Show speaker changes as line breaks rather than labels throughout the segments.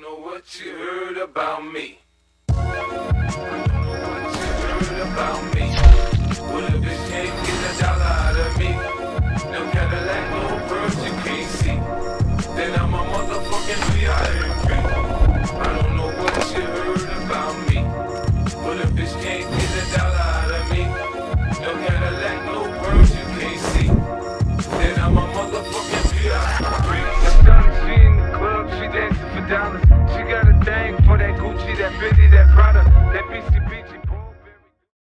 know what you heard about me. I don't know what you heard about me. Well, a bitch can't get $1 out of me. No Cadillac, no pearls you can't see. Then I'm a motherfucking VIP. I don't know what you heard about me. Well, a bitch can't get $1 out of me. No Cadillac, no pearls you can't see. Then I'm a motherfucking VIP. She in the club, she dancing for dollars. She got a thing for that Gucci, that Fendi, that Prada, that BCBG.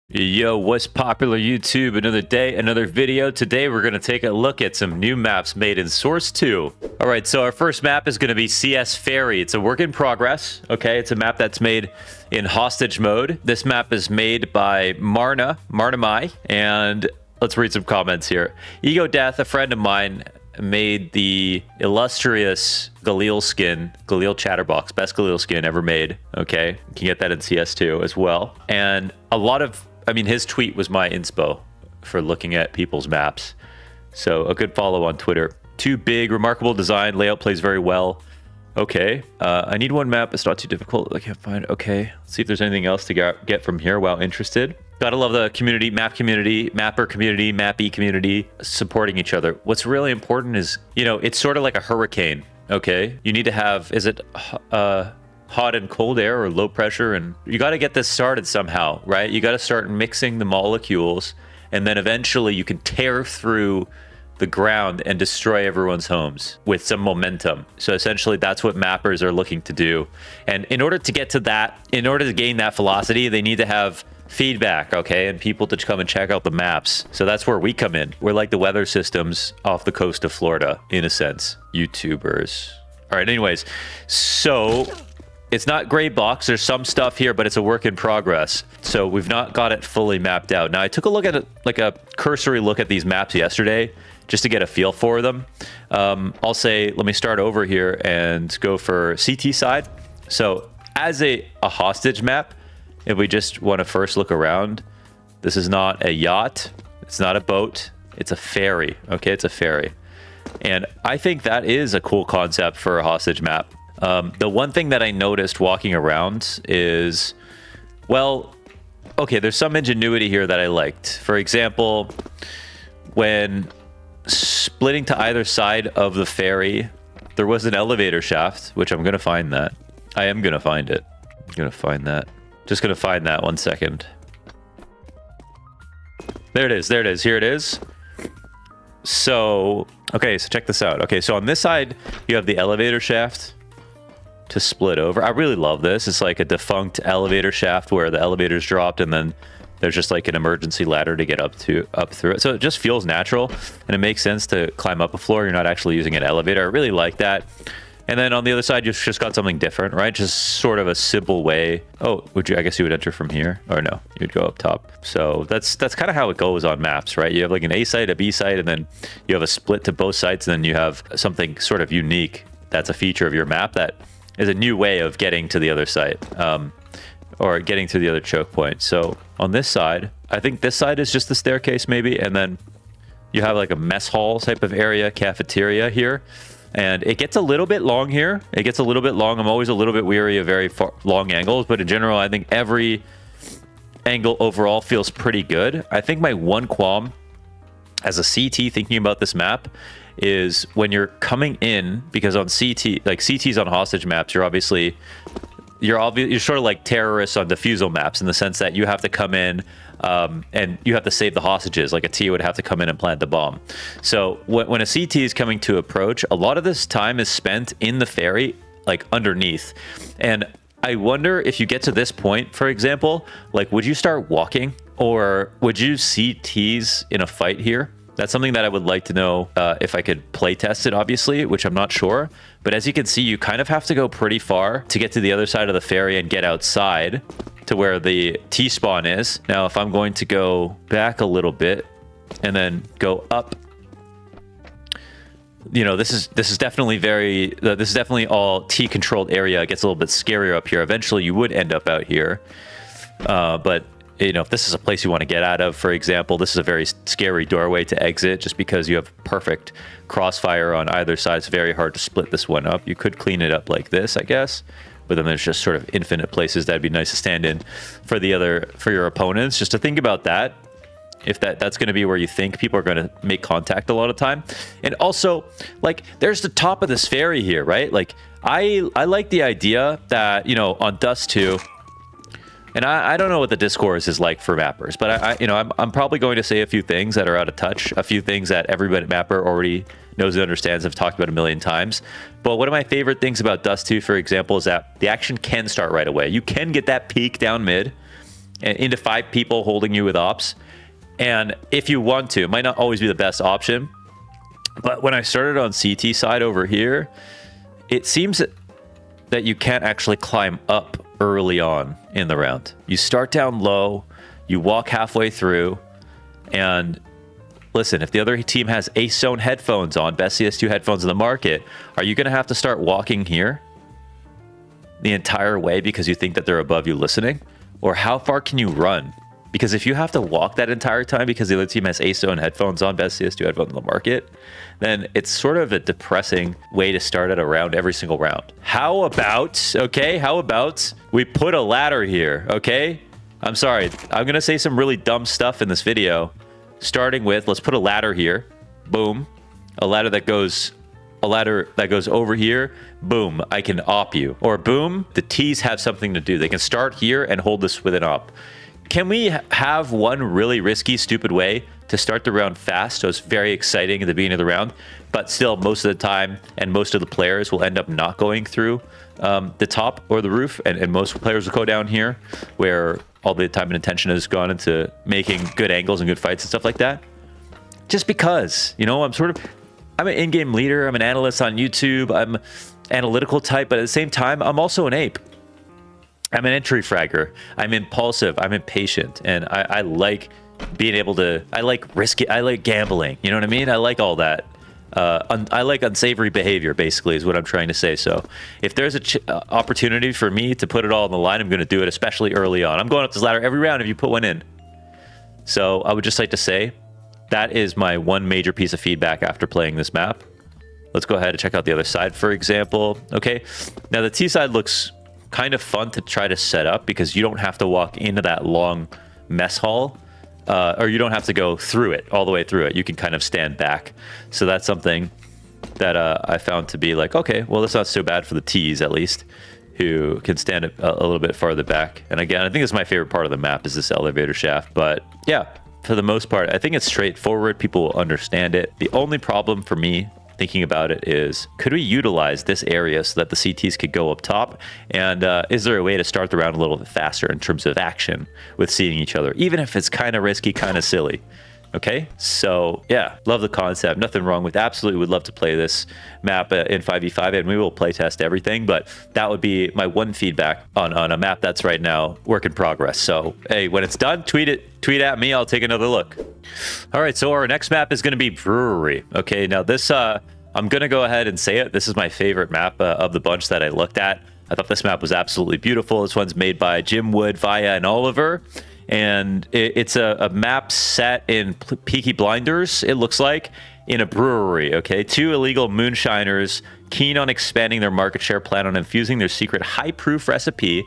Yo, what's popular YouTube? Another day, another video. Today we're going to take a look at some new maps made in Source 2. All right, so our first map is going to be CS FERRY. It's a work in progress, okay? It's a map that's made in hostage mode. This map is made by Marna Mai, and let's read some comments here. Ego Death, a friend of mine, made the illustrious Galil skin, Galil Chatterbox, best Galil skin ever made, okay? You can get that in CS2 as well. And a lot of, I mean, his tweet was my inspo for looking at people's maps. So a good follow on Twitter. Too big, remarkable design, layout plays very well. Okay, I need one map. It's not too difficult. I can't find. Okay, let's see if there's anything else to get from here. Wow, interested. Gotta love the community, mapper community, mappy community supporting each other. What's really important is, you know, it's sort of like a hurricane. Okay, you need to have, is it hot and cold air or low pressure, and you got to get this started somehow, right? You got to start mixing the molecules, and then eventually you can tear through the ground and destroy everyone's homes with some momentum. So essentially that's what mappers are looking to do. And in order to get to that, in order to gain that velocity, they need to have feedback, okay, and people to come and check out the maps. So that's where we come in. We're like the weather systems off the coast of Florida, in a sense. YouTubers. All right, anyways, so it's not gray box. There's some stuff here, but it's a work in progress. So we've not got it fully mapped out. Now I took a look at it, like a cursory look at these maps yesterday, just to get a feel for them. I'll say, let me start over here and go for CT side. So as a hostage map, if we just want to first look around, this is not a yacht. It's not a boat. It's a ferry. Okay, it's a ferry. And I think that is a cool concept for a hostage map. The one thing that I noticed walking around is, well, okay, there's some ingenuity here that I liked. For example, when splitting to either side of the ferry, there was an elevator shaft, which I'm going to find that. I am going to find it. I'm going to find that. Just going to find that 1 second. There it is. There it is. Here it is. So, okay, so check this out. Okay, so on this side, you have the elevator shaft to split over. I really love this. It's like a defunct elevator shaft where the elevator's dropped and then there's just like an emergency ladder to get up through it. So it just feels natural and it makes sense to climb up a floor. You're not actually using an elevator. I really like that. And then on the other side, you've just got something different, right? Just sort of a simple way. Oh, would you? I guess you would enter from here, or no? You'd go up top. So that's kind of how it goes on maps, right? You have like an A site, a B site, and then you have a split to both sites, and then you have something sort of unique. That's a feature of your map that is a new way of getting to the other site, or getting to the other choke point. So on this side, I think this side is just the staircase, maybe, and then you have like a mess hall type of area, cafeteria here. And it gets a little bit long here. It gets a little bit long. I'm always a little bit weary of very long angles, but in general, I think every angle overall feels pretty good. I think my one qualm as a CT thinking about this map is when you're coming in, because on CT, like CTs on hostage maps, you're sort of like terrorists on defusal maps in the sense that you have to come in and you have to save the hostages, like a T would have to come in and plant the bomb. So when a CT is coming to approach, a lot of this time is spent in the ferry, like underneath. And I wonder if you get to this point, for example, like would you start walking or would you CTs in a fight here? That's something that I would like to know if I could play test it, obviously, which I'm not sure. But as you can see, you kind of have to go pretty far to get to the other side of the ferry and get outside to where the T-spawn is. Now, if I'm going to go back a little bit and then go up, you know, this is definitely this is definitely all T-controlled area. It gets a little bit scarier up here. Eventually, you would end up out here. But you know, if this is a place you want to get out of, for example, this is a very scary doorway to exit just because you have perfect crossfire on either side. It's very hard to split this one up. You could clean it up like this, I guess, but then there's just sort of infinite places that'd be nice to stand in for your opponents. Just to think about that, if that's going to be where you think people are going to make contact a lot of time. And also, like, there's the top of this ferry here, right? Like, I like the idea that, you know, on Dust 2, and I don't know what the discourse is like for mappers, but I'm probably going to say a few things that are out of touch, a few things that everybody mapper already knows and understands, have talked about a million times. But one of my favorite things about Dust 2, for example, is that the action can start right away. You can get that peek down mid and into 5 people holding you with ops. And if you want to, it might not always be the best option. But when I started on CT side over here, it seems that you can't actually climb up early on in the round. You start down low, you walk halfway through, and listen, if the other team has Ace Zone headphones on, best CS2 headphones in the market, are you going to have to start walking here the entire way because you think that they're above you listening? Or how far can you run? Because if you have to walk that entire time because the other team has Ace Zone headphones on, best CS2 headphones in the market, then it's sort of a depressing way to start at a round every single round. How about, okay, how about we put a ladder here, okay? I'm sorry, I'm gonna say some really dumb stuff in this video, starting with, let's put a ladder here, boom, a ladder that goes over here, boom, I can op you. Or boom, the T's have something to do. They can start here and hold this with an op. Can we have one really risky, stupid way to start the round fast, so it's very exciting at the beginning of the round, but still most of the time and most of the players will end up not going through the top or the roof, and most players will go down here where all the time and attention has gone into making good angles and good fights and stuff like that? Just because, you know, I'm an in-game leader, I'm an analyst on YouTube, I'm analytical type, but at the same time, I'm also an ape. I'm an entry fragger. I'm impulsive. I'm impatient. And I like being able to, I like risky, I like gambling. You know what I mean? I like all that. I like unsavory behavior, basically, is what I'm trying to say. So if there's an opportunity for me to put it all on the line, I'm going to do it, especially early on. I'm going up this ladder every round if you put one in. So I would just like to say that is my one major piece of feedback after playing this map. Let's go ahead and check out the other side, for example. Okay. Now the T side looks kind of fun to try to set up because you don't have to walk into that long mess hall, or you don't have to go through it, all the way through it. You can kind of stand back. So that's something that I found to be like, okay, well, that's not so bad for the T's, at least, who can stand a little bit farther back. And again, I think it's my favorite part of the map is this elevator shaft. But yeah, for the most part, I think it's straightforward. People will understand it. The only problem for me thinking about it is, could we utilize this area so that the CTs could go up top? And is there a way to start the round a little bit faster in terms of action with seeing each other, even if it's kind of risky, kind of silly? Okay, so yeah, love the concept. Nothing wrong with, absolutely would love to play this map in 5v5, and we will play test everything, but that would be my one feedback on a map that's right now work in progress. So hey, when it's done, tweet at me, I'll take another look. All right, so our next map is going to be Brewery. Okay, now this I'm gonna go ahead and say it, this is my favorite map of the bunch that I looked at. I thought this map was absolutely beautiful. This one's made by Jim Wood, Via, and Oliver. And it's a map set in Peaky Blinders, it looks like, in a brewery, okay? 2 illegal moonshiners keen on expanding their market share plan on infusing their secret high-proof recipe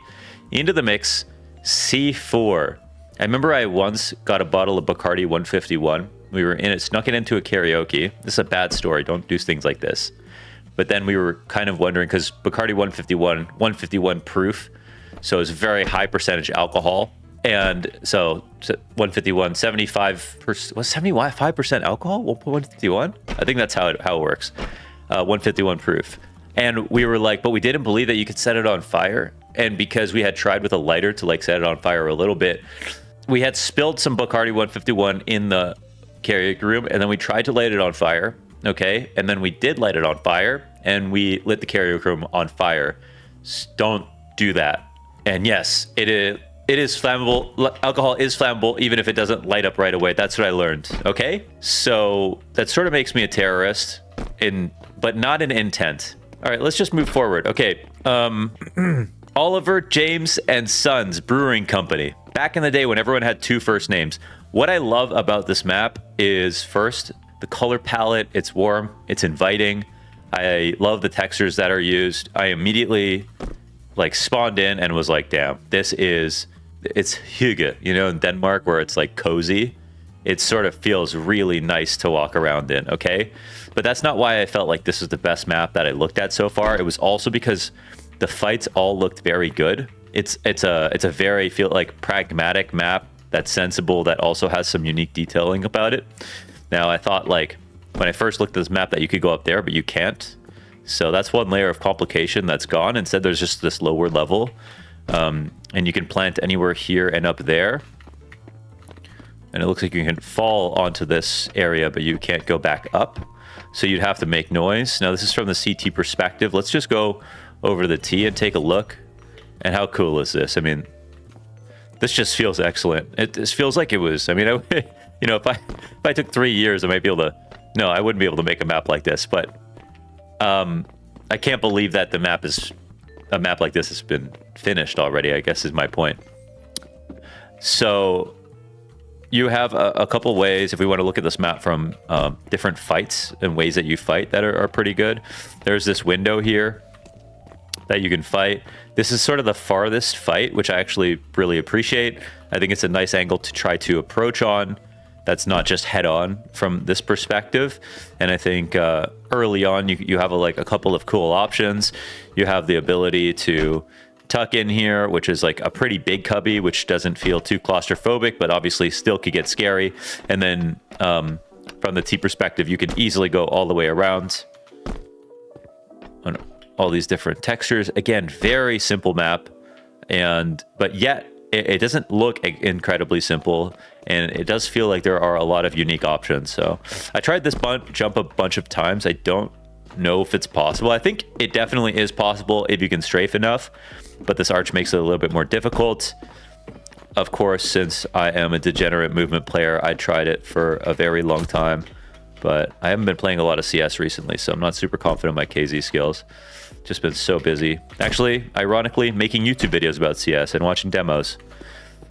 into the mix, C4. I remember I once got a bottle of Bacardi 151. We were in it, snuck it into a karaoke. This is a bad story, don't do things like this. But then we were kind of wondering, because Bacardi 151 proof, so it's very high percentage alcohol. And so 151, 75%, was 75% alcohol? 151? I think that's how it works. 151 proof. And we were like, but we didn't believe that you could set it on fire. And because we had tried with a lighter to like set it on fire a little bit, we had spilled some Bacardi 151 in the karaoke room, and then we tried to light it on fire. Okay. And then we did light it on fire, and we lit the karaoke room on fire. Don't do that. And yes, it is flammable. Alcohol is flammable, even if it doesn't light up right away. That's what I learned. Okay, so that sort of makes me a terrorist, but not in intent. All right, let's just move forward. Okay, Oliver James and Sons Brewing Company. Back in the day when everyone had two first names. What I love about this map is, first, the color palette. It's warm, it's inviting. I love the textures that are used. I immediately like spawned in and was like, damn, it's hygge, you know, in Denmark, where it's like cozy. It sort of feels really nice to walk around in, okay? But that's not why I felt like this is the best map that I looked at so far. It was also because the fights all looked very good. It's a very pragmatic map that's sensible, that also has some unique detailing about it. Now, I thought, like, when I first looked at this map that you could go up there, but you can't. So that's one layer of complication that's gone. Instead, there's just this lower level. And you can plant anywhere here and up there. And it looks like you can fall onto this area, but you can't go back up. So you'd have to make noise. Now, this is from the CT perspective. Let's just go over to the T and take a look. And how cool is this? I mean, this just feels excellent. This feels like it was, I mean, you know, if I took 3 years, I might be able to, no, I wouldn't be able to make a map like this. But I can't believe that a map like this has been finished already, I guess is my point. So you have a couple ways, if we want to look at this map from different fights and ways that you fight that are pretty good. There's this window here that you can fight. This is sort of the farthest fight, which I actually really appreciate. I think it's a nice angle to try to approach on. That's not just head on from this perspective. And I think early on, you have a couple of cool options. You have the ability to tuck in here, which is like a pretty big cubby, which doesn't feel too claustrophobic, but obviously still could get scary. And then from the T perspective, you can easily go all the way around on all these different textures. Again, very simple map, but yet it doesn't look incredibly simple, and it does feel like there are a lot of unique options. So I tried this jump a bunch of times. I don't know if it's possible. I think it definitely is possible if you can strafe enough, but this arch makes it a little bit more difficult. Of course, since I am a degenerate movement player, I tried it for a very long time, but I haven't been playing a lot of CS recently, so I'm not super confident in my KZ skills. Just been so busy. Actually, ironically, making YouTube videos about CS and watching demos.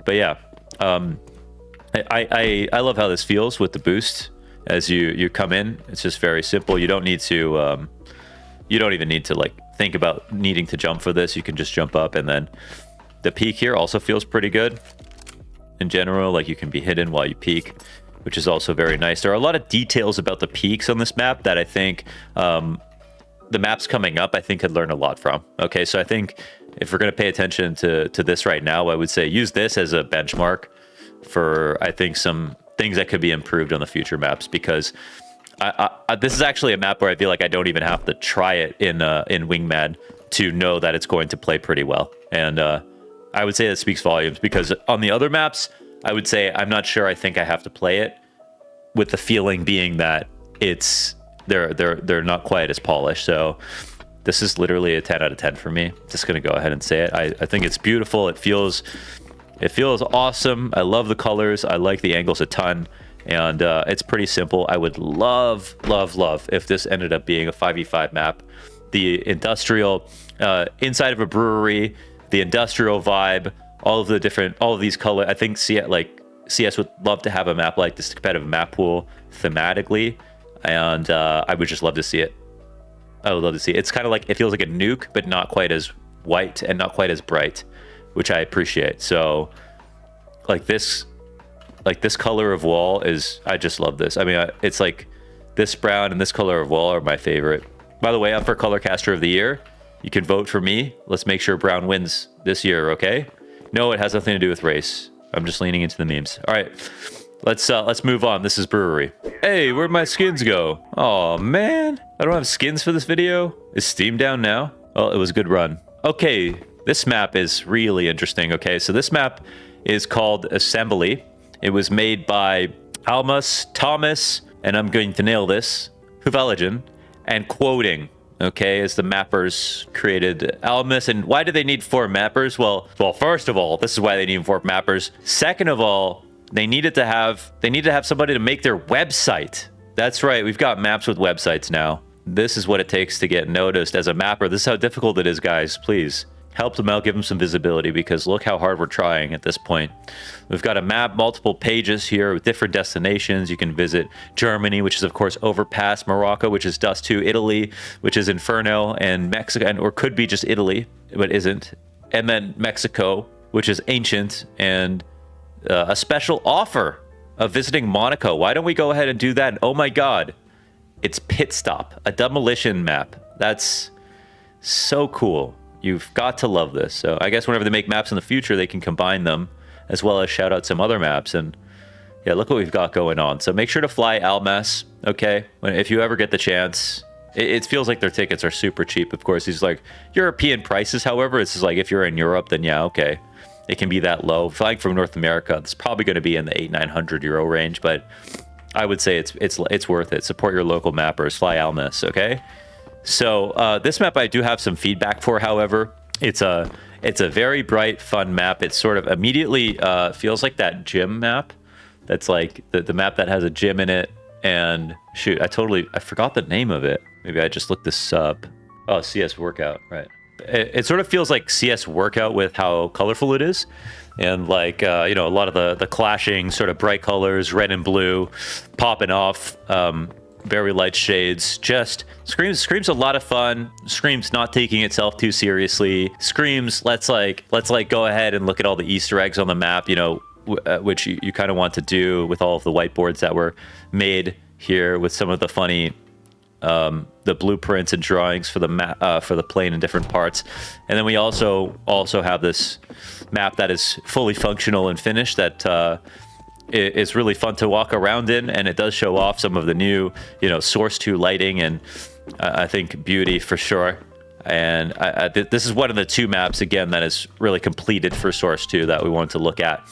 But yeah, I love how this feels with the boost as you come in. It's just very simple. You don't need to you don't even need to like think about needing to jump for this. You can just jump up, and then the peak here also feels pretty good in general. Like, you can be hidden while you peek, which is also very nice. There are a lot of details about the peaks on this map that I think the maps coming up, I think, could learn a lot from. Okay, so I think if we're going to pay attention to this right now, I would say use this as a benchmark for, I think, some things that could be improved on the future maps, because this is actually a map where I feel like I don't even have to try it in Wingman to know that it's going to play pretty well. And I would say that speaks volumes, because on the other maps, I would say I'm not sure I think I have to play it, with the feeling being that they're not quite as polished. So this is literally a 10 out of 10 for me. Just gonna go ahead and say it. I think it's beautiful. It feels awesome. I love the colors. I like the angles a ton, and it's pretty simple. I would love if this ended up being a 5v5 map. The industrial inside of a brewery, the industrial vibe, all of these colors. I think CS would love to have a map like this, competitive map pool thematically, and I would just love to see it. I would love to see it. It's kind of like, it feels like a nuke, but not quite as white and not quite as bright, which I appreciate. So like this color of wall is, I just love this. I mean, it's like this brown and this color of wall are my favorite. By the way, up for Color Caster of the Year. You can vote for me. Let's make sure brown wins this year, okay? No, it has nothing to do with race. I'm just leaning into the memes. All right, let's move on. This is Brewery. Hey, where'd my skins go? Oh man, I don't have skins for this video. Is Steam down now? Well, it was a good run. Okay, this map is really interesting. Okay, so this map is called Assembly. It was made by Almas Thomas, and I'm going to nail this, Huvaligen, and Quoting. Okay, as the mappers created Almas. And why do they need 4 mappers? Well, first of all, this is why they need 4 mappers. Second of all, they needed to have somebody to make their website. That's right, we've got maps with websites now. This is what it takes to get noticed as a mapper. This is how difficult it is, guys. Please help them out, give them some visibility, because look how hard we're trying at this point. We've got a map, multiple pages here with different destinations. You can visit Germany, which is of course Overpass, Morocco, which is Dust 2, Italy, which is Inferno, and Mexico, or could be just Italy, but isn't. And then Mexico, which is Ancient, and a special offer of visiting Monaco. Why don't we go ahead and do that? And oh my God, it's Pit Stop, a demolition map. That's so cool. You've got to love this. So I guess whenever they make maps in the future, they can combine them, as well as shout out some other maps. And yeah, look what we've got going on. So make sure to fly Almas, okay? If you ever get the chance. It feels like their tickets are super cheap. Of course, these like European prices. However, it's just like if you're in Europe, then yeah, okay, it can be that low. Flying from North America, it's probably going to be in the 800-900 euro range, but I would say it's worth it. Support your local mappers. Fly Almas, okay? So this map I do have some feedback for. However, it's a very bright, fun map. It sort of immediately feels like that gym map. That's like the map that has a gym in it. And shoot, I forgot the name of it. Maybe I just looked this up. Oh, CS Workout, right. It sort of feels like CS Workout with how colorful it is. And like, you know, a lot of the clashing sort of bright colors, red and blue, popping off, very light shades. Just screams a lot of fun. Screams not taking itself too seriously. Screams, let's go ahead and look at all the Easter eggs on the map, you know, which you kind of want to do with all of the whiteboards that were made here, with some of the funny the blueprints and drawings for the map for the plane in different parts. And then we also have this map that is fully functional and finished, that is really fun to walk around in, and it does show off some of the new, you know, Source 2 lighting and I think beauty for sure. And this is one of the two maps again that is really completed for Source 2 that we wanted to look at,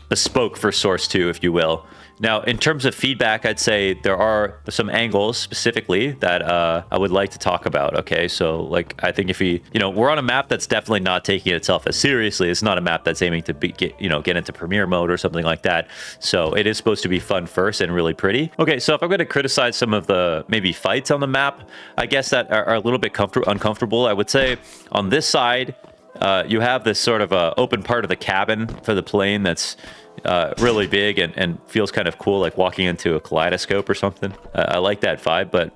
bespoke for Source 2, if you will. Now, in terms of feedback, I'd say there are some angles specifically that I would like to talk about. Okay, so like I think if we're on a map that's definitely not taking itself as seriously. It's not a map that's aiming to get into premiere mode or something like that. So it is supposed to be fun first and really pretty. Okay, so if I'm going to criticize some of the maybe fights on the map, I guess that are a little bit uncomfortable. I would say on this side, you have this sort of open part of the cabin for the plane that's really big and feels kind of cool, like walking into a kaleidoscope or something. I like that vibe, but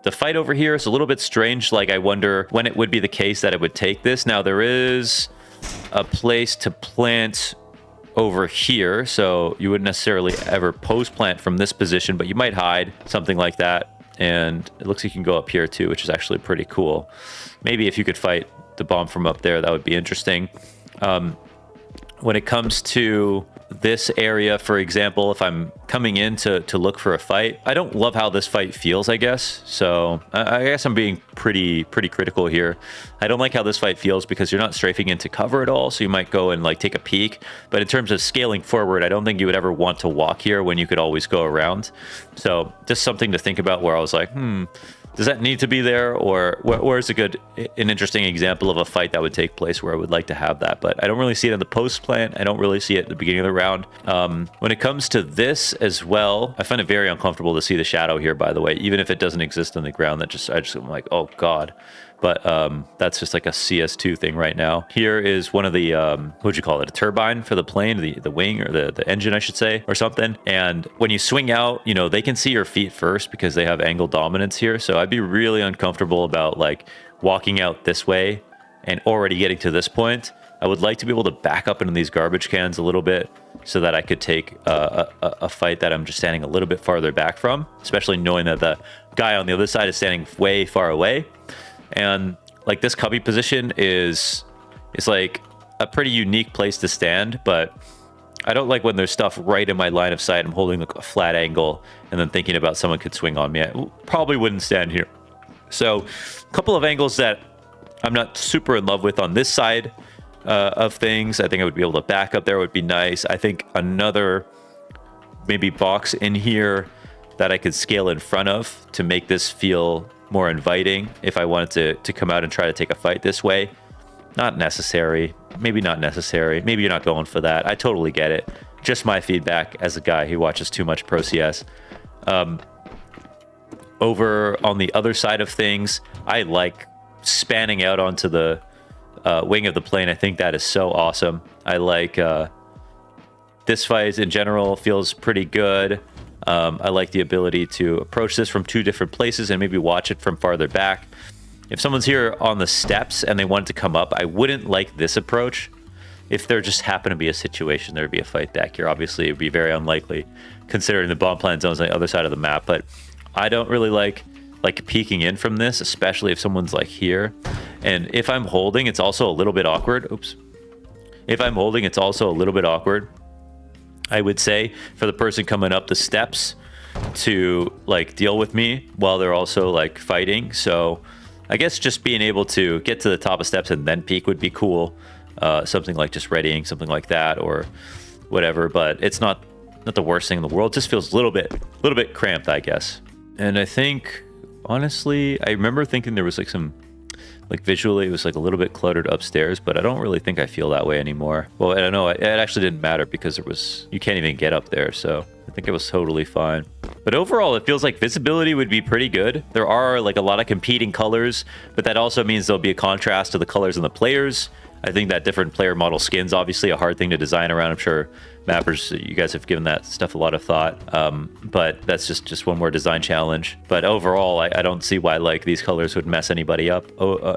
the fight over here is a little bit strange. Like, I wonder when it would be the case that it would take this. Now, there is a place to plant over here, so you wouldn't necessarily ever post plant from this position, but you might hide, something like that. And it looks like you can go up here too, which is actually pretty cool. Maybe if you could fight the bomb from up there, that would be interesting. When it comes to this area, for example, if I'm coming in to look for a fight, I don't love how this fight feels, I guess. So I guess I'm being pretty critical here. I don't like how this fight feels because you're not strafing into cover at all. So you might go and like take a peek. But in terms of scaling forward, I don't think you would ever want to walk here when you could always go around. So just something to think about, where I was like, does that need to be there? Or where's an interesting example of a fight that would take place where I would like to have that? But I don't really see it in the post plant. I don't really see it at the beginning of the round. When it comes to this as well, I find it very uncomfortable to see the shadow here, by the way, even if it doesn't exist on the ground. I'm like, oh God. But that's just like a CS2 thing right now. Here is one of the, what would you call it? A turbine for the plane, the wing, or the engine, I should say, or something. And when you swing out, they can see your feet first because they have angle dominance here. So I'd be really uncomfortable about like walking out this way and already getting to this point. I would like to be able to back up into these garbage cans a little bit so that I could take a fight that I'm just standing a little bit farther back from, especially knowing that the guy on the other side is standing way far away. And like this cubby position is like a pretty unique place to stand, but I don't like when there's stuff right in my line of sight. I'm holding like a flat angle and then thinking about someone could swing on me. I probably wouldn't stand here. So a couple of angles that I'm not super in love with on this side of things. I think I would be able to back up there would be nice. I think another maybe box in here that I could scale in front of to make this feel more inviting if I wanted to come out and try to take a fight this way. Not necessary. Maybe not necessary. Maybe you're not going for that. I totally get it. Just my feedback as a guy who watches too much Pro CS. Over on the other side of things, I like spanning out onto the wing of the plane. I think that is so awesome. I like this fight in general feels pretty good. I like the ability to approach this from 2 different places and maybe watch it from farther back. If someone's here on the steps and they wanted to come up, I wouldn't like this approach. If there just happened to be a situation, there'd be a fight back here. Obviously, it'd be very unlikely considering the bomb plant zones on the other side of the map. But I don't really like peeking in from this, especially if someone's like here. And if I'm holding, it's also a little bit awkward. Oops. If I'm holding, it's also a little bit awkward, I would say, for the person coming up the steps to like deal with me while they're also like fighting. So I guess just being able to get to the top of steps and then peek would be cool. Something like just readying, something like that, or whatever. But it's not the worst thing in the world. It just feels a little bit cramped, I guess. And I think, honestly, I remember thinking there was like some, like visually it was like a little bit cluttered upstairs, but I don't really think I feel that way anymore. Well, I don't know. It actually didn't matter because you can't even get up there. So I think it was totally fine. But overall, it feels like visibility would be pretty good. There are like a lot of competing colors, but that also means there'll be a contrast to the colors in the players. I think that different player model skins, obviously a hard thing to design around. I'm sure mappers, you guys have given that stuff a lot of thought. But that's just one more design challenge. But overall, I don't see why like these colors would mess anybody up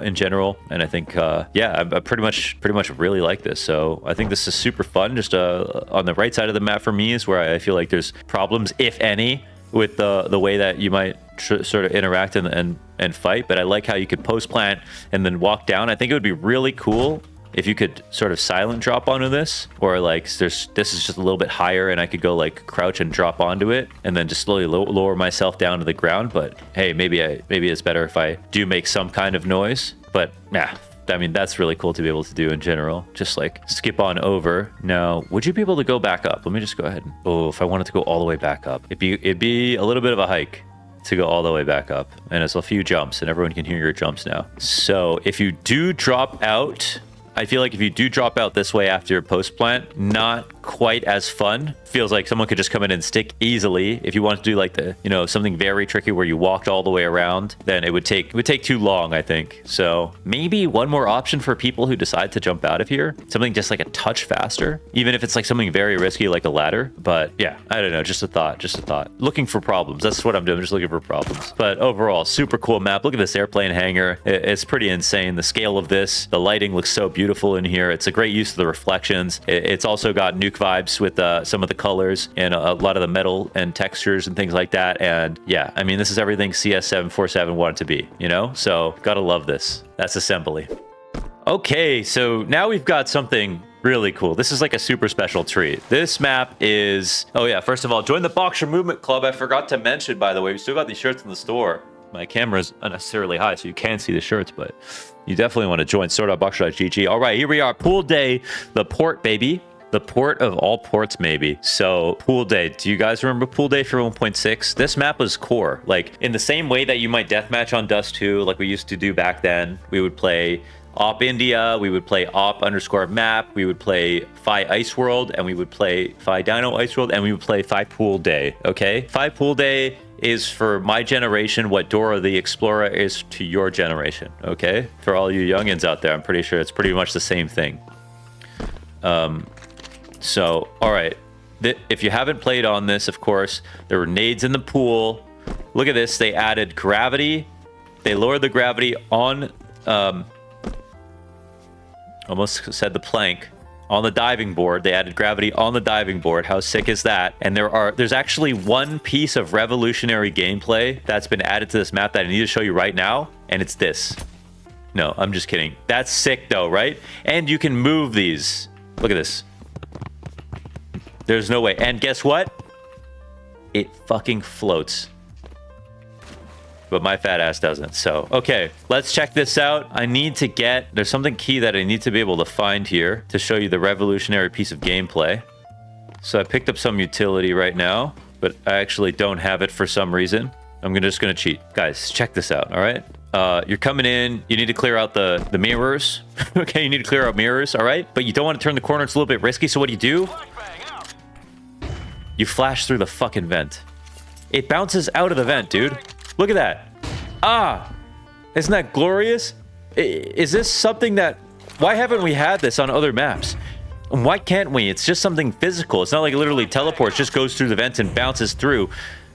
in general. And I think, yeah, I pretty much really like this. So I think this is super fun. Just on the right side of the map for me is where I feel like there's problems, if any, with the way that you might sort of interact and fight. But I like how you could post plant and then walk down. I think it would be really cool if you could sort of silent drop onto this, or like this is just a little bit higher and I could go like crouch and drop onto it and then just slowly lower myself down to the ground. But hey, maybe it's better if I do make some kind of noise. But yeah, I mean, that's really cool to be able to do in general. Just like skip on over. Now, would you be able to go back up? Let me just go ahead. Oh, if I wanted to go all the way back up, it'd be a little bit of a hike to go all the way back up. And it's a few jumps and everyone can hear your jumps now. So if you do drop out, I feel like if you do drop out this way after your post plant, not quite as fun. Feels like someone could just come in and stick easily. If you want to do like the, something very tricky where you walked all the way around, then it would take too long, I think. So maybe one more option for people who decide to jump out of here, something just like a touch faster, even if it's like something very risky like a ladder. But yeah, I don't know, just a thought. Looking for problems. That's what I'm doing, just looking for problems. But overall, super cool map. Look at this airplane hangar. It's pretty insane. The scale of this, the lighting looks so beautiful in here. It's a great use of the reflections. It's also got nuke vibes with some of the colors and a lot of the metal and textures and things like that. And yeah, I mean, this is everything CS747 wanted to be, so gotta love this. That's assembly. Okay, so now we've got something really cool. This is like a super special treat. This map is, oh yeah, first of all, join the Boxer Movement Club. I forgot to mention, by the way, we still got these shirts in the store. My camera's unnecessarily high, so you can't see the shirts, but you definitely want to join store.boxer.gg. All right, here we are, Pool Day, the port, baby. The port of all ports, maybe. So Pool Day, do you guys remember Pool Day for 1.6? This map was core. Like in the same way that you might deathmatch on Dust 2, like we used to do back then, we would play Op India, we would play Op_map, we would play Phi Ice World, and we would play Phi Dino Ice World, and we would play Phi Pool Day, okay? Phi Pool Day is for my generation what Dora the Explorer is to your generation, okay? For all you youngins out there, I'm pretty sure it's pretty much the same thing. So, all right, if you haven't played on this, of course, there were nades in the pool. Look at this. They added gravity. They lowered the gravity on, almost said the plank, on the diving board. They added gravity on the diving board. How sick is that? And there's actually one piece of revolutionary gameplay that's been added to this map that I need to show you right now, and it's this. No, I'm just kidding. That's sick though, right? And you can move these. Look at this. There's no way. And guess what? It fucking floats. But my fat ass doesn't. So, okay, let's check this out. There's something key that I need to be able to find here to show you the revolutionary piece of gameplay. So I picked up some utility right now, but I actually don't have it for some reason. I'm just gonna cheat. Guys, check this out, all right? You're coming in, you need to clear out the mirrors. Okay, you need to clear out mirrors, all right? But you don't want to turn the corner, it's a little bit risky, so what do? You flash through the fucking vent. It bounces out of the vent, dude. Look at that. Ah, isn't that glorious? Is this something that Why haven't we had this on other maps? And why can't we? It's just something physical. It's not like it literally teleports, just goes through the vents and bounces through.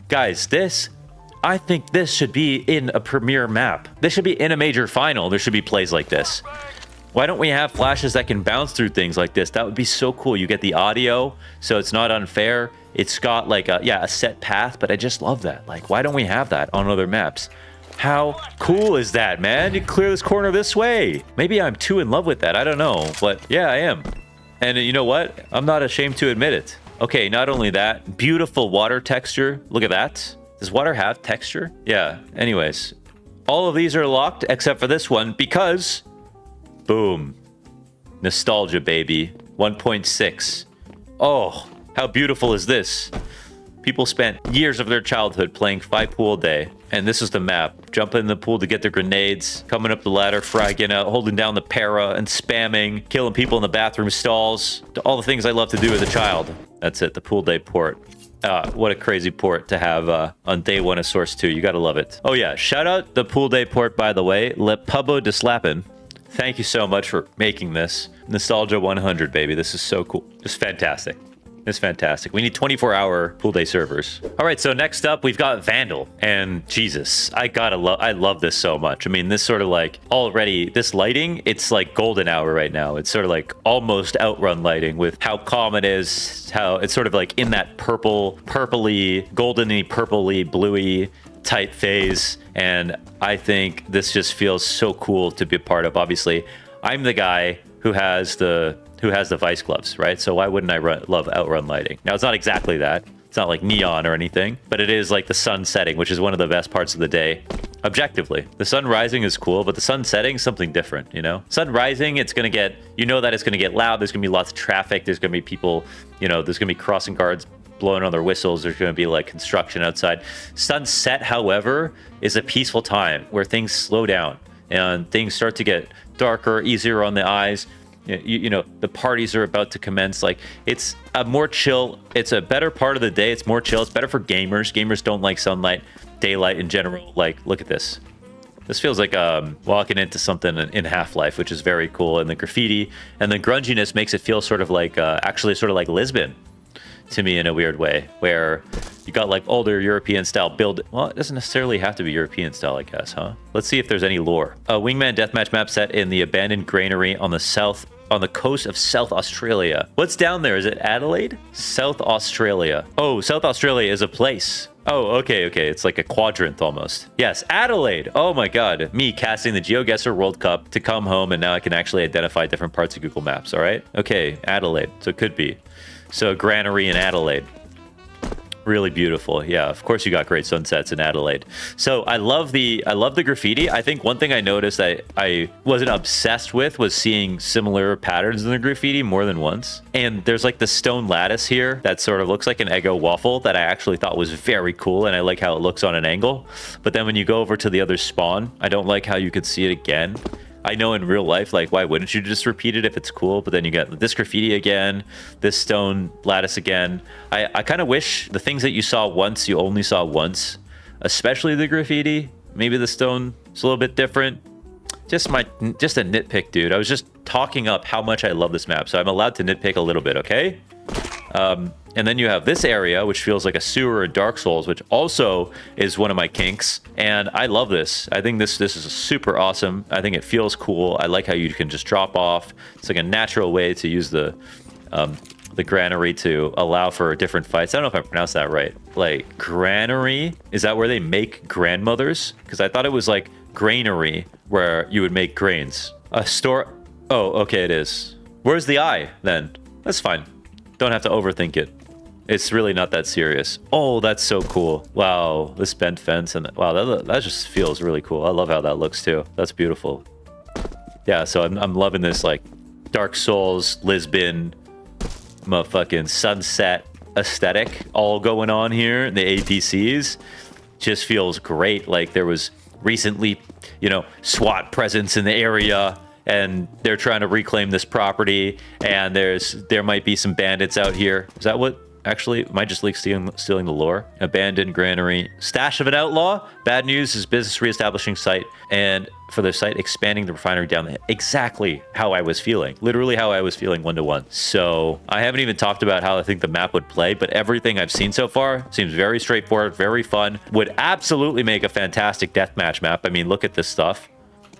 Guys, I think this should be in a premier map. This should be in a major final. There should be plays like this. Why don't we have flashes that can bounce through things like this? That would be so cool. You get the audio, so it's not unfair. It's got like a set path, but I just love that. Like, why don't we have that on other maps? How cool is that, man? You clear this corner this way. Maybe I'm too in love with that. I don't know, but yeah, I am. And you know what? I'm not ashamed to admit it. Okay, not only that, beautiful water texture. Look at that. Does water have texture? Yeah, anyways. All of these are locked except for this one because... boom. Nostalgia, baby. 1.6. Oh, how beautiful is this? People spent years of their childhood playing Pool Day, and this is the map. Jumping in the pool to get their grenades, coming up the ladder, fragging out, holding down the para, and spamming, killing people in the bathroom stalls. All the things I love to do as a child. That's it, the Pool Day port. What a crazy port to have on day one of Source 2. You gotta love it. Oh yeah, shout out the Pool Day port, by the way. Le Pubbo de Slappin'. Thank you so much for making this. Nostalgia 100, baby. This is so cool. Just fantastic. It's fantastic. We need 24-hour Pool Day servers. All right, so next up, we've got Vandal. And Jesus, I love this so much. I mean, this sort of like already, this lighting, it's like golden hour right now. It's sort of like almost outrun lighting with how calm it is, how it's sort of like in that purpley, goldeny, purpley, bluey type phase. And I think this just feels so cool to be a part of. Obviously, I'm the guy who has the vice gloves, right? So why wouldn't I love outrun lighting? Now, it's not exactly that. It's not like neon or anything, but it is like the sun setting, which is one of the best parts of the day. Objectively, the sun rising is cool, but the sun setting is something different, you know? Sun rising, it's gonna get, you know that it's gonna get loud. There's gonna be lots of traffic. There's gonna be people, you know, there's gonna be crossing guards blowing on their whistles. There's gonna be like construction outside. Sunset, however, is a peaceful time where things slow down and things start to get darker, easier on the eyes. You know, the parties are about to commence. Like, it's a more chill, it's a better part of the day. It's more chill. It's better for gamers. Gamers don't like sunlight, daylight in general. Like, look at this. This feels like walking into something in Half-Life, which is very cool. And the graffiti and the grunginess makes it feel sort of like, actually sort of like Lisbon to me in a weird way, where you got like older European style build. Well, it doesn't necessarily have to be European style, I guess, huh? Let's see if there's any lore. A Wingman deathmatch map set in the abandoned granary on the coast of South Australia. What's down there? Is it Adelaide? South Australia. Oh, South Australia is a place. Oh, okay. It's like a quadrant almost. Yes, Adelaide. Oh my God. Me casting the GeoGuessr World Cup to come home, and now I can actually identify different parts of Google Maps, all right? Okay, Adelaide. So it could be. So granary in Adelaide. Really beautiful. Yeah, of course you got great sunsets in Adelaide. So I love the graffiti. I think one thing I noticed that I wasn't obsessed with was seeing similar patterns in the graffiti more than once. And there's like the stone lattice here that sort of looks like an Eggo waffle that I actually thought was very cool, and I like how it looks on an angle. But then when you go over to the other spawn, I don't like how you could see it again. I know in real life, like, why wouldn't you just repeat it if it's cool? But then you get this graffiti again, this stone lattice again. I kind of wish the things that you saw once, you only saw once, especially the graffiti. Maybe the stone is a little bit different. Just a nitpick, dude. I was just talking up how much I love this map, so I'm allowed to nitpick a little bit, okay? And then you have this area, which feels like a sewer in Dark Souls, which also is one of my kinks. And I love this. I think this is super awesome. I think it feels cool. I like how you can just drop off. It's like a natural way to use the granary to allow for different fights. I don't know if I pronounced that right. Like, granary? Is that where they make grandmothers? Because I thought it was like granary, where you would make grains. A store... Oh, okay, it is. Where's the I, then? That's fine. Don't have to overthink it. It's really not that serious. Oh, that's so cool. Wow, this bent fence, and wow, that just feels really cool. I love how that looks too. That's beautiful. Yeah, so I'm loving this like Dark Souls, Lisbon, motherfucking sunset aesthetic all going on here. The APCs just feels great. Like there was recently, you know, SWAT presence in the area, and they're trying to reclaim this property, and there might be some bandits out here. Is that what Actually, might just like stealing the lore. Abandoned granary. Stash of an outlaw. Bad news is business reestablishing site. And for the site, expanding the refinery down the hill. Exactly how I was feeling. Literally how I was feeling 1-to-1. So I haven't even talked about how I think the map would play, but everything I've seen so far seems very straightforward, very fun. Would absolutely make a fantastic deathmatch map. I mean, look at this stuff.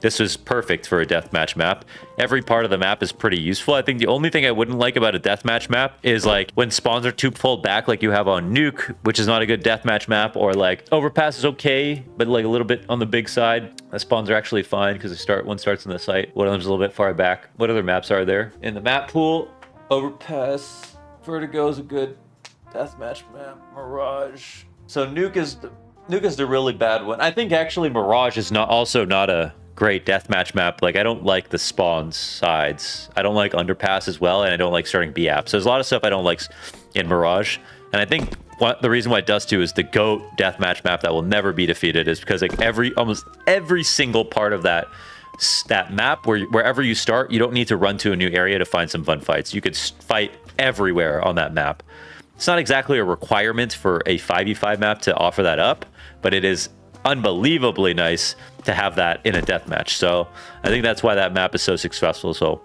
This is perfect for a deathmatch map. Every part of the map is pretty useful. I think the only thing I wouldn't like about a deathmatch map is like when spawns are too pulled back, like you have on Nuke, which is not a good deathmatch map, or like Overpass is okay, but like a little bit on the big side. The spawns are actually fine because one starts in the site. One of them's a little bit far back. What other maps are there? In the map pool, Overpass, Vertigo is a good deathmatch map. Mirage. So Nuke is the really bad one. I think actually Mirage is also not a great deathmatch map. Like, I don't like the spawn sides. I don't like Underpass as well, and I don't like starting B-apps. So there's a lot of stuff I don't like in Mirage. And I think the reason why Dust 2 is the GOAT deathmatch map that will never be defeated is because like almost every single part of that map, wherever you start, you don't need to run to a new area to find some fun fights. You could fight everywhere on that map. It's not exactly a requirement for a 5v5 map to offer that up, but it is unbelievably nice to have that in a deathmatch. So I think that's why that map is so successful. So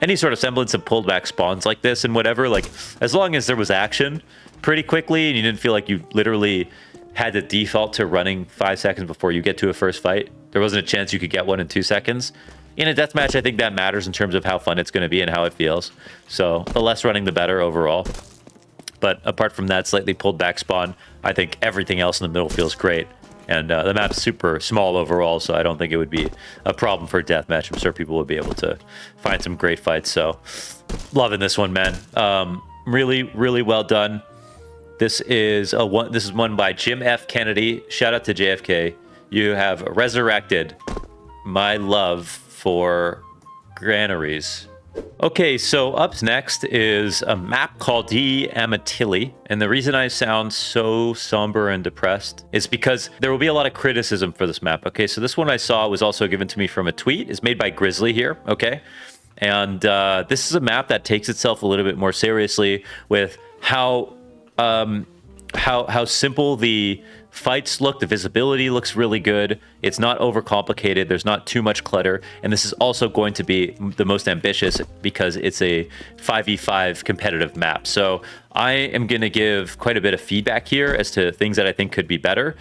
any sort of semblance of pulled back spawns like this and whatever, like as long as there was action pretty quickly and you didn't feel like you literally had to default to running 5 seconds before you get to a first fight, there wasn't a chance you could get one in 2 seconds. In a deathmatch, I think that matters in terms of how fun it's going to be and how it feels. So the less running, the better overall. But apart from that slightly pulled back spawn, I think everything else in the middle feels great. And the map's super small overall, so I don't think it would be a problem for a deathmatch. I'm sure people would be able to find some great fights. So loving this one, man. Really, really well done. This is one by Jim F. Kennedy. Shout out to JFK. You have resurrected my love for granaries. Okay, so up next is a map called the AMATILY, and the reason I sound so somber and depressed is because there will be a lot of criticism for this map. Okay, so this one I saw was also given to me from a tweet. It's made by Grizzly here, okay? And this is a map that takes itself a little bit more seriously with how simple the fights look. The visibility looks really good. It's not overcomplicated. There's not too much clutter. And this is also going to be the most ambitious because it's a 5v5 competitive map. So I am going to give quite a bit of feedback here as to things that I think could be better.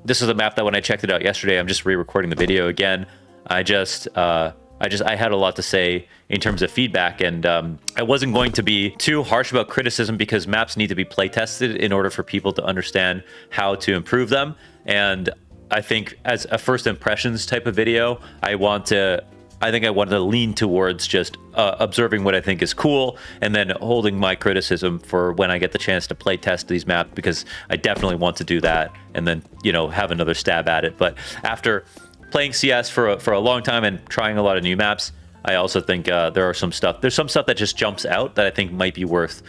This is a map that when I checked it out yesterday, I'm just re-recording the video again. I had a lot to say in terms of feedback, and I wasn't going to be too harsh about criticism because maps need to be play tested in order for people to understand how to improve them. And I think as a first impressions type of video, I wanted to lean towards just observing what I think is cool and then holding my criticism for when I get the chance to play test these maps, because I definitely want to do that and then, you know, have another stab at it. But after playing CS for a long time and trying a lot of new maps, I also think there's some stuff that just jumps out that I think might be worth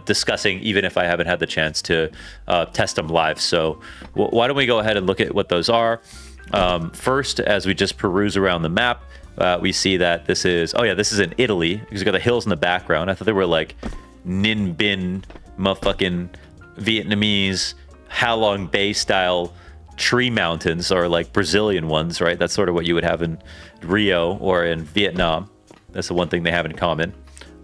discussing, even if I haven't had the chance to test them live. So why don't we go ahead and look at what those are. First, as we just peruse around the map, we see that this is in Italy, because you got the hills in the background. I thought they were like Ninh Binh, motherfucking Vietnamese Halong Bay style tree mountains, or like Brazilian ones, right? That's sort of what you would have in Rio or in Vietnam. That's the one thing they have in common.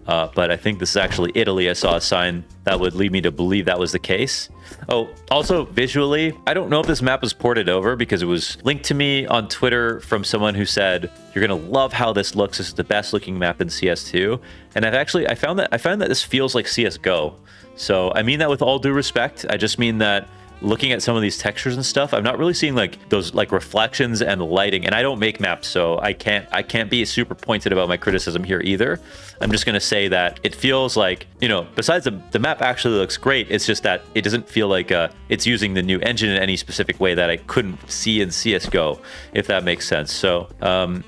But I think this is actually Italy. I saw a sign that would lead me to believe that was the case. Oh, also visually, I don't know if this map was ported over because it was linked to me on Twitter from someone who said, you're going to love how this looks. This is the best looking map in CS2. And I found that this feels like CSGO. So I mean that with all due respect. I just mean that looking at some of these textures and stuff, I'm not really seeing like those like reflections and lighting. And I don't make maps, so I can't be super pointed about my criticism here either. I'm just gonna say that it feels like, you know, besides the map actually looks great, it's just that it doesn't feel like it's using the new engine in any specific way that I couldn't see in CSGO, if that makes sense. So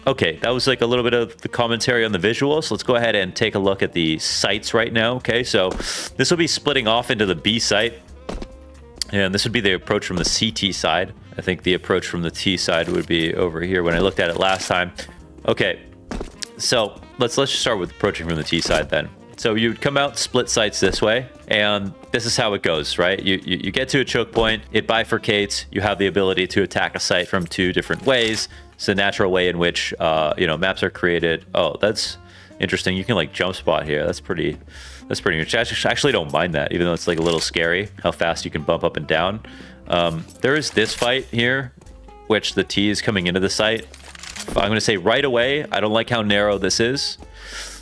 okay, that was like a little bit of the commentary on the visuals. Let's go ahead and take a look at the sites right now. Okay, so this will be splitting off into the B site. And this would be the approach from the CT side. I think the approach from the T side would be over here when I looked at it last time. Okay, so let's just start with approaching from the T side then. So you'd come out split sites this way, and this is how it goes, right? You get to a choke point, it bifurcates, you have the ability to attack a site from 2 different ways. It's a natural way in which, you know, maps are created. Oh, that's interesting. You can like jump spot here. That's pretty interesting. I actually don't mind that, even though it's like a little scary how fast you can bump up and down. There is this fight here, which the T is coming into the site. I'm going to say right away, I don't like how narrow this is.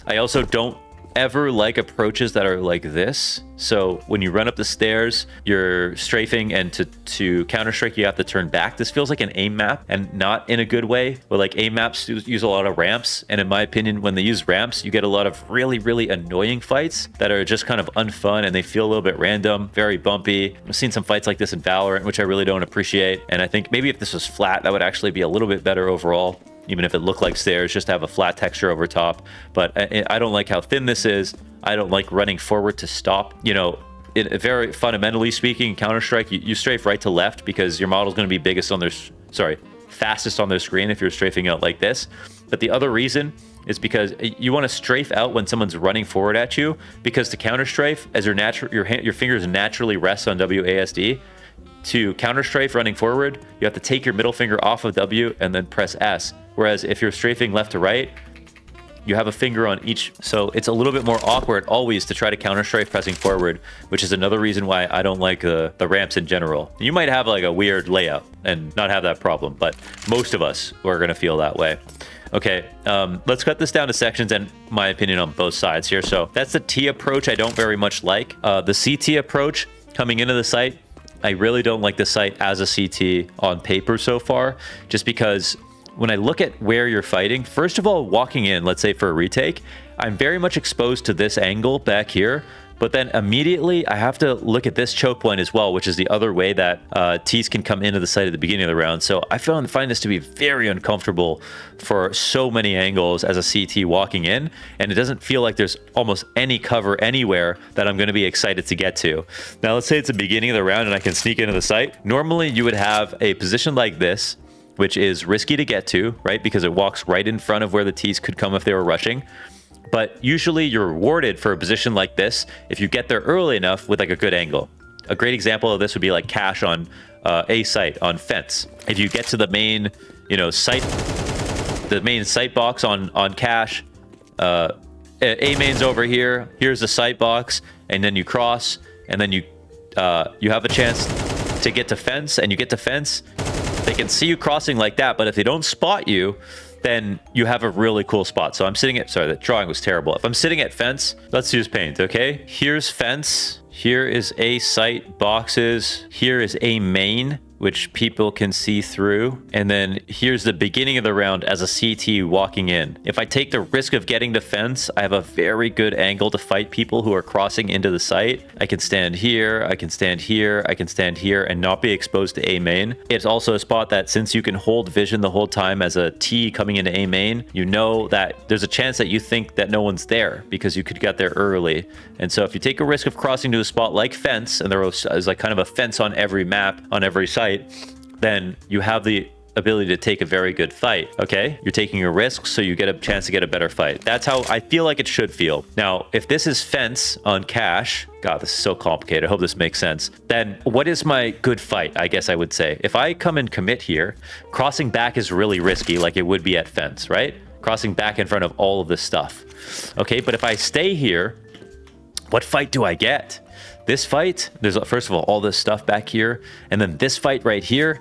I also don't ever like approaches that are like this. So when you run up the stairs, you're strafing, and to counter strike, you have to turn back. This feels like an aim map, and not in a good way. Where like aim maps use a lot of ramps, and in my opinion, when they use ramps, you get a lot of really annoying fights that are just kind of unfun, and they feel a little bit random, very bumpy. I've seen some fights like this in Valorant, which I really don't appreciate. And I think maybe if this was flat, that would actually be a little bit better overall. Even if it looked like stairs, just to have a flat texture over top. But I don't like how thin this is. I don't like running forward to stop. You know, very fundamentally speaking, Counter-Strike, you strafe right to left because your model's going to be fastest on their screen if you're strafing out like this. But the other reason is because you want to strafe out when someone's running forward at you, because to counter strafe, as your fingers naturally rest on WASD. To counter strafe running forward, you have to take your middle finger off of W and then press S. Whereas if you're strafing left to right, you have a finger on each. So it's a little bit more awkward always to try to counter strafe pressing forward, which is another reason why I don't like the ramps in general. You might have like a weird layout and not have that problem, but most of us are going to feel that way. Okay, let's cut this down to sections and my opinion on both sides here. So that's the T approach I don't very much like. The CT approach coming into the site, I really don't like the site as a CT on paper so far, just because when I look at where you're fighting, first of all, walking in, let's say for a retake, I'm very much exposed to this angle back here, but then immediately I have to look at this choke point as well, which is the other way that T's can come into the site at the beginning of the round. So I find this to be very uncomfortable for so many angles as a CT walking in, and it doesn't feel like there's almost any cover anywhere that I'm going to be excited to get to. Now, let's say it's the beginning of the round and I can sneak into the site. Normally, you would have a position like this, which is risky to get to, right? Because it walks right in front of where the T's could come if they were rushing. But usually you're rewarded for a position like this if you get there early enough with like a good angle. A great example of this would be like cash on A site on fence. If you get to the main, you know, site, the main site box on cash, A main's over here. Here's the site box, and then you cross, and then you have a chance to get to fence, and you get to fence. They can see you crossing like that, but if they don't spot you, then you have a really cool spot. So I'm sitting at, sorry, the drawing was terrible. If I'm sitting at fence, let's use paint, okay? Here's fence. Here is A site boxes. Here is A main, which people can see through. And then here's the beginning of the round as a CT walking in. If I take the risk of getting the fence, I have a very good angle to fight people who are crossing into the site. I can stand here, I can stand here, I can stand here and not be exposed to A main. It's also a spot that since you can hold vision the whole time as a T coming into A main, you know that there's a chance that you think that no one's there because you could get there early. And so if you take a risk of crossing to a spot like fence, and there is like kind of a fence on every map, on every site, then you have the ability to take a very good fight. Okay, you're taking a risk, so you get a chance to get a better fight. That's how I feel like it should feel. Now, if this is fence on cash, God, this is so complicated. I hope this makes sense. Then what is my good fight? I guess I would say if I come and commit here, crossing back is really risky, like it would be at fence, right? Crossing back in front of all of this stuff. Okay, but if I stay here, what fight do I get? This fight, there's first of all this stuff back here, and then this fight right here,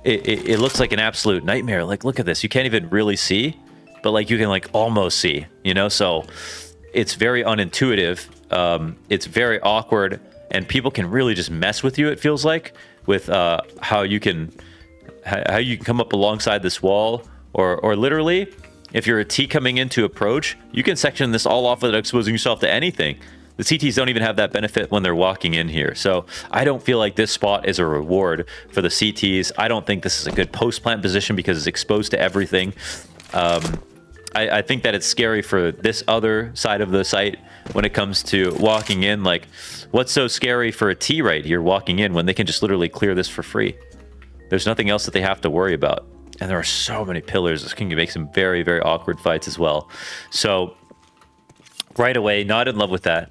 it looks like an absolute nightmare. Like, look at this. You can't even really see, but like you can like almost see, you know? So it's very unintuitive. It's very awkward, and people can really just mess with you, it feels like, with how you can come up alongside this wall, or literally, if you're a T coming in to approach, you can section this all off without exposing yourself to anything. The CTs don't even have that benefit when they're walking in here. So I don't feel like this spot is a reward for the CTs. I don't think this is a good post-plant position because it's exposed to everything. I think that it's scary for this other side of the site when it comes to walking in. Like, what's so scary for a T right here walking in when they can just literally clear this for free? There's nothing else that they have to worry about. And there are so many pillars. This can make some very, very awkward fights as well. So right away, not in love with that.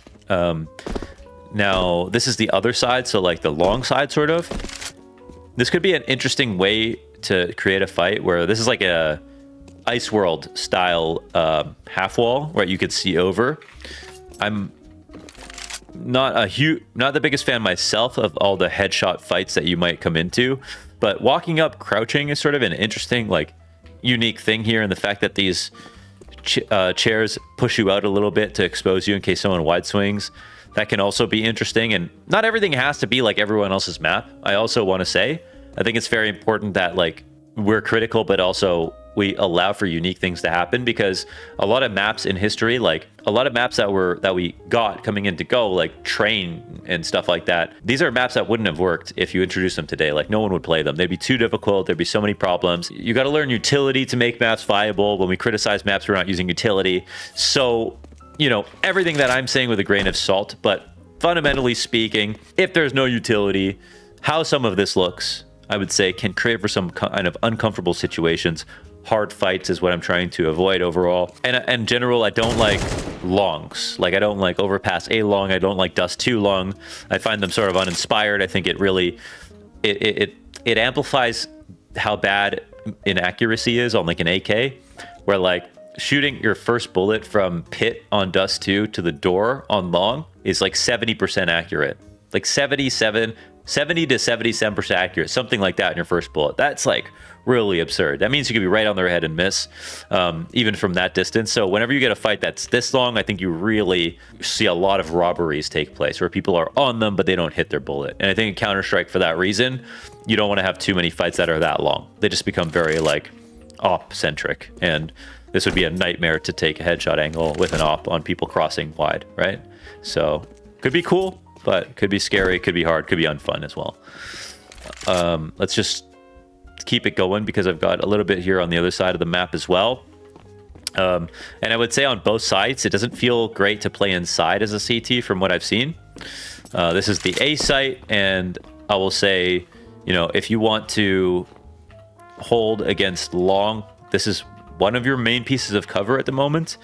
Now, this is the other side, so like the long side, sort of. This could be an interesting way to create a fight where this is like a Ice World style half wall where you could see over. I'm not the biggest fan myself of all the headshot fights that you might come into, but walking up crouching is sort of an interesting, like, unique thing here, and the fact that these chairs push you out a little bit to expose you in case someone wide swings, that can also be interesting. And not everything has to be like everyone else's map. I also want to say, I think it's very important that, like, we're critical, but also we allow for unique things to happen, because a lot of maps in history, like a lot of maps that we got coming into Go, like Train and stuff like that, these are maps that wouldn't have worked if you introduced them today. Like, no one would play them. They'd be too difficult. There'd be so many problems. You got to learn utility to make maps viable. When we criticize maps, we're not using utility. So, you know, everything that I'm saying with a grain of salt, but fundamentally speaking, if there's no utility, how some of this looks, I would say, can create for some kind of uncomfortable situations. Hard fights is what I'm trying to avoid overall. And in general, I don't like longs. Like, I don't like overpass A long. I don't like dust 2 long. I find them sort of uninspired. I think it really, it amplifies how bad inaccuracy is on like an AK, where like shooting your first bullet from pit on dust 2 to the door on long is like 70% accurate. Like 70 to 77% accurate, something like that in your first bullet. That's like really absurd. That means you could be right on their head and miss, even from that distance. So whenever you get a fight that's this long, I think you really see a lot of robberies take place where people are on them, but they don't hit their bullet. And I think in Counter-Strike, for that reason, you don't want to have too many fights that are that long. They just become very like op-centric. And this would be a nightmare to take a headshot angle with an op on people crossing wide, right? So could be cool, but could be scary, could be hard, could be unfun as well. Let's just keep it going, because I've got a little bit here on the other side of the map as well. And I would say on both sides, it doesn't feel great to play inside as a CT from what I've seen. This is the A site, and I will say, you know, if you want to hold against long, this is one of your main pieces of cover at the moment.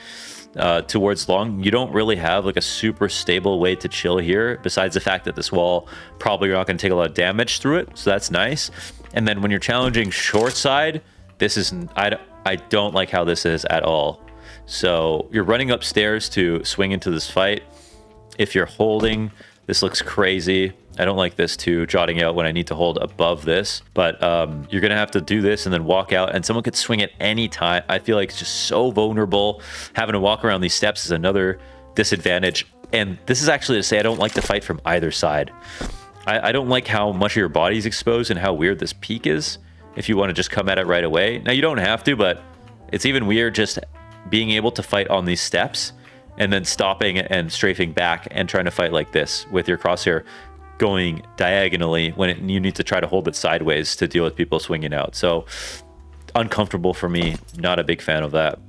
Towards long, you don't really have like a super stable way to chill here, besides the fact that this wall, probably you're not going to take a lot of damage through it, so that's nice. And then when you're challenging short side, this is, I don't like how this is at all. So you're running upstairs to swing into this fight. If you're holding, this looks crazy. I don't like this too, jotting out when I need to hold above this, but you're gonna have to do this and then walk out, and someone could swing at any time. I feel like it's just so vulnerable. Having to walk around these steps is another disadvantage. And this is actually to say I don't like the fight from either side. I don't like how much of your body's exposed and how weird this peak is if you want to just come at it right away. Now, you don't have to, but it's even weird just being able to fight on these steps and then stopping and strafing back and trying to fight like this with your crosshair going diagonally when you need to try to hold it sideways to deal with people swinging out. So uncomfortable for me, not a big fan of that.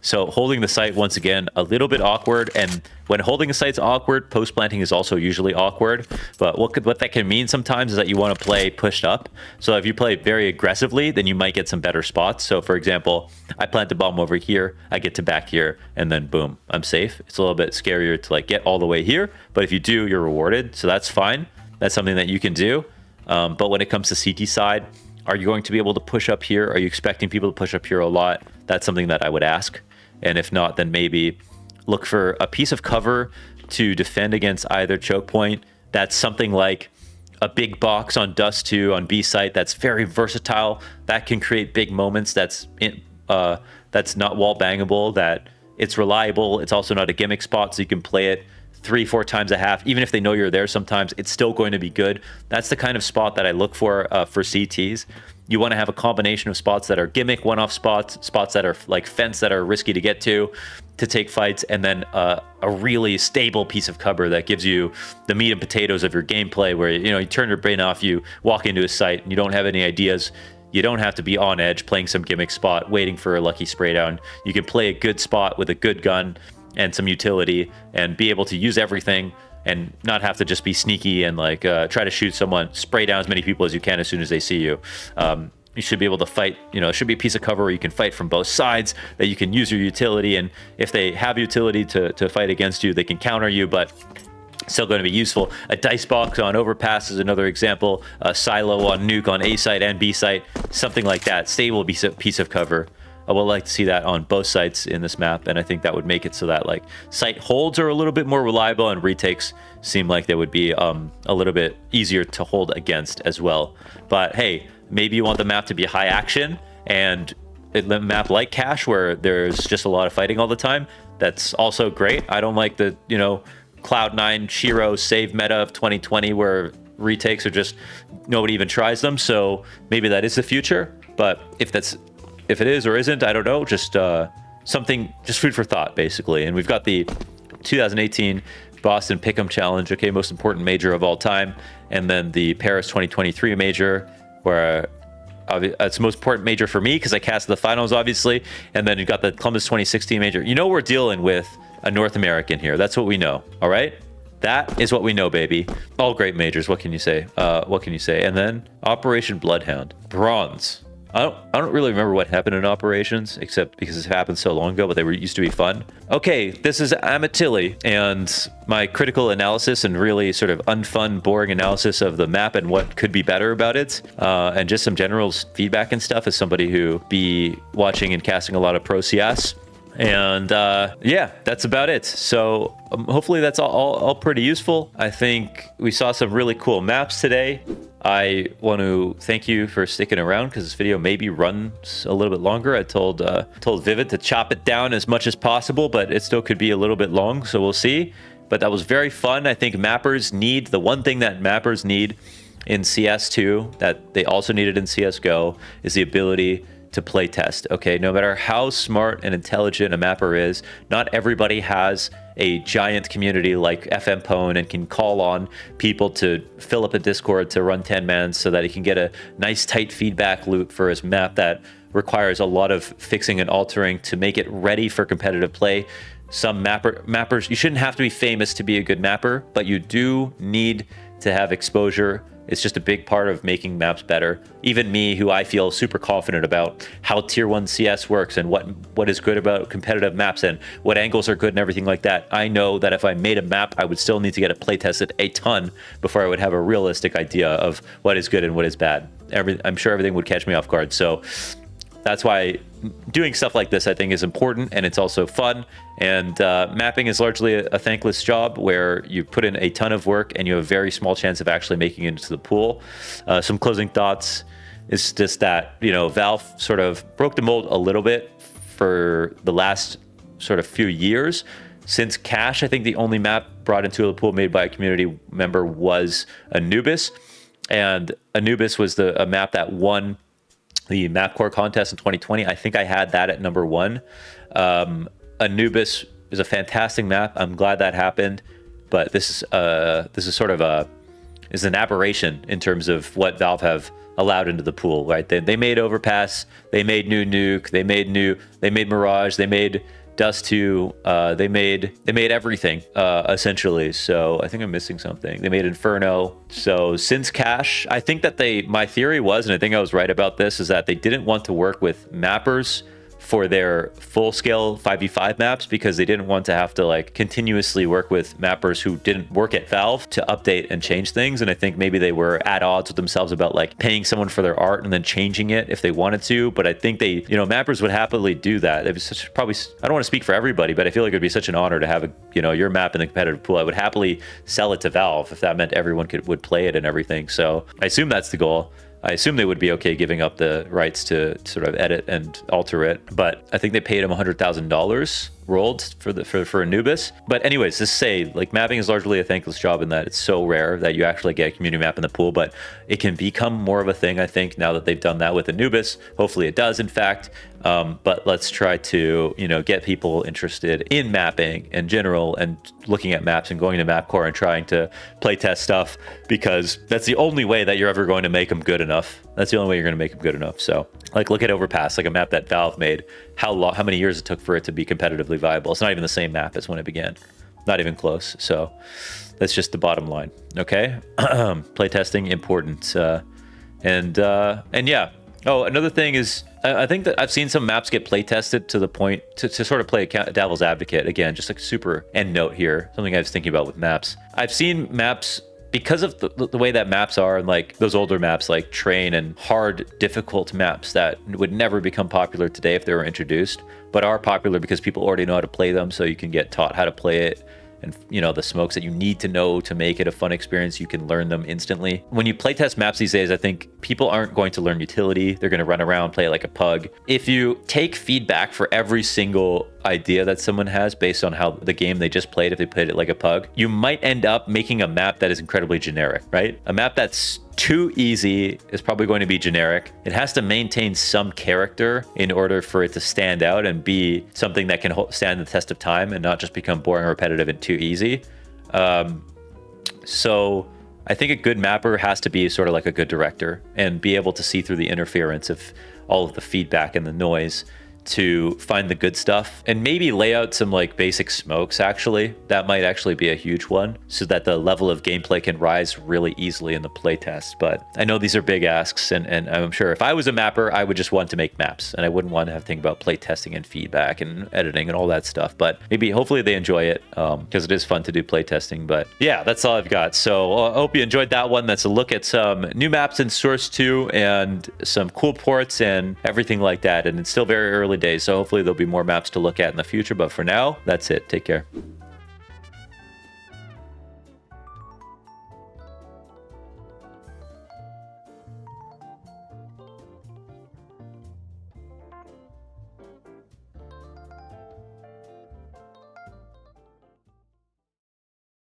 So holding the site, once again, a little bit awkward. And when holding a site's awkward, post planting is also usually awkward. But what that can mean sometimes is that you want to play pushed up. So if you play very aggressively, then you might get some better spots. So for example, I plant a bomb over here, I get to back here, and then boom, I'm safe. It's a little bit scarier to like get all the way here, but if you do, you're rewarded. So that's fine. That's something that you can do. But when it comes to CT side, are you going to be able to push up here? Are you expecting people to push up here a lot? That's something that I would ask. And if not, then maybe look for a piece of cover to defend against either choke point. That's something like a big box on Dust 2 on B site that's very versatile. That can create big moments. That's not wall bangable, that it's reliable. It's also not a gimmick spot, so you can play it 3-4 times a half. Even if they know you're there sometimes, it's still going to be good. That's the kind of spot that I look for CTs. You want to have a combination of spots that are gimmick one-off spots, spots that are like fence that are risky to get to take fights, and then a really stable piece of cover that gives you the meat and potatoes of your gameplay, where you turn your brain off, you walk into a site and you don't have any ideas. You don't have to be on edge playing some gimmick spot waiting for a lucky spray down. You can play a good spot with a good gun and some utility and be able to use everything and not have to just be sneaky and like try to shoot someone, spray down as many people as you can as soon as they see you. You should be able to fight, it should be a piece of cover where you can fight from both sides, that you can use your utility, and if they have utility to fight against you, they can counter you, but still going to be useful. A dice box on overpass is another example. A silo on nuke on A site and B site, something like that. Stable piece of cover. I would like to see that on both sites in this map, and I think that would make it so that like site holds are a little bit more reliable, and retakes seem like they would be a little bit easier to hold against as well. But hey, maybe you want the map to be high action, and a map like Cache where there's just a lot of fighting all the time. That's also great. I don't like the Cloud9 Shiro save meta of 2020 where retakes are just nobody even tries them. So maybe that is the future. But if it is or isn't, I don't know. Just something, just food for thought, basically. And we've got the 2018 Boston Pick'em Challenge, okay, most important major of all time, and then the Paris 2023 major, where it's the most important major for me because I cast the finals, obviously. And then you've got the Columbus 2016 major. We're dealing with a North American here. That's what we know. All right. That is what we know, baby. All great majors. What can you say? And then Operation Bloodhound, bronze. I don't really remember what happened in Operations, except because it happened so long ago, but they used to be fun. Okay, this is AMATILY, and my critical analysis and really sort of unfun, boring analysis of the map and what could be better about it, and just some general feedback and stuff as somebody who be watching and casting a lot of Pro CS. And yeah, that's about it. So hopefully that's all pretty useful. I think we saw some really cool maps today. I want to thank you for sticking around because this video maybe runs a little bit longer. I told Vivid to chop it down as much as possible, but it still could be a little bit long, so we'll see. But that was very fun. I think mappers need, the one thing that mappers need in CS2 that they also needed in CSGO is the ability to play test. Okay, no matter how smart and intelligent a mapper is, not everybody has a giant community like FM Pwn and can call on people to fill up a Discord to run 10 mans so that he can get a nice tight feedback loop for his map that requires a lot of fixing and altering to make it ready for competitive play. Some mappers, you shouldn't have to be famous to be a good mapper, but you do need to have exposure. It's just a big part of making maps better. Even me, who I feel super confident about how tier 1 CS works and what is good about competitive maps and what angles are good and everything like that, I know that if I made a map, I would still need to get it playtested a ton before I would have a realistic idea of what is good and what is bad. I'm sure everything would catch me off guard. So that's why doing stuff like this, I think, is important, and it's also fun. And mapping is largely a thankless job where you put in a ton of work and you have a very small chance of actually making it into the pool. Some closing thoughts is just that, Valve sort of broke the mold a little bit for the last sort of few years. Since Cache, I think the only map brought into the pool made by a community member was Anubis. And Anubis was a map that won the MapCore contest in 2020. I think I had that at number 1. Anubis is a fantastic map. I'm glad that happened, but this is sort of an aberration in terms of what Valve have allowed into the pool, right? They made Overpass, they made New Nuke, they made Mirage, they made Dust 2, they made everything essentially. So I think I'm missing something. They made Inferno. So since Cache, I think that my theory was, and I think I was right about this, is that they didn't want to work with mappers for their full-scale 5v5 maps because they didn't want to have to continuously work with mappers who didn't work at Valve to update and change things. And I think maybe they were at odds with themselves about paying someone for their art and then changing it if they wanted to. But I think they, mappers would happily do that. It was probably, I don't want to speak for everybody, but I feel like it'd be such an honor to have your map in the competitive pool. I would happily sell it to Valve if that meant everyone would play it and everything. So I assume that's the goal. I assume they would be okay giving up the rights to sort of edit and alter it, but I think they paid him $100,000 rolled for Anubis. But anyways, just say mapping is largely a thankless job in that it's so rare that you actually get a community map in the pool, but it can become more of a thing, I think, now that they've done that with Anubis. Hopefully it does, in fact. But let's try to, get people interested in mapping in general and looking at maps and going to MapCore and trying to play test stuff, because that's the only way that you're ever going to make them good enough. That's the only way you're going to make them good enough. So look at Overpass, a map that Valve made, how many years it took for it to be competitively viable. It's not even the same map as when it began. Not even close. So that's just the bottom line. Okay. Playtesting important. And yeah, Oh, another thing is, I think that I've seen some maps get play tested to the point to sort of play a devil's advocate again, just like super end note here, something I was thinking about with maps. I've seen maps, because of the way that maps are, and like those older maps like train and hard, difficult maps that would never become popular today if they were introduced, but are popular because people already know how to play them, so you can get taught how to play it. And, you know, the smokes that you need to know to make it a fun experience, you can learn them instantly. When you playtest maps these days, I think people aren't going to learn utility. They're going to run around, play it like a pug. If you take feedback for every single idea that someone has based on how the game they just played, if they played it like a pug, you might end up making a map that is incredibly generic, right? A map that's too easy is probably going to be generic. It has to maintain some character in order for it to stand out and be something that can stand the test of time and not just become boring, repetitive, and too easy. So I think a good mapper has to be sort of like a good director and be able to see through the interference of all of the feedback and the noise to find the good stuff, and maybe lay out some like basic smokes. Actually, that might actually be a huge one, so that the level of gameplay can rise really easily in the playtest. But I know these are big asks, and I'm sure if I was a mapper, I would just want to make maps, and I wouldn't want to have to think about playtesting and feedback and editing and all that stuff. But maybe, hopefully they enjoy it, because it is fun to do playtesting. But yeah, that's all I've got. So I hope you enjoyed that one. That's a look at some new maps in Source 2 and some cool ports and everything like that. And it's still very early days, so hopefully there'll be more maps to look at in the future. But for now, that's it. Take care.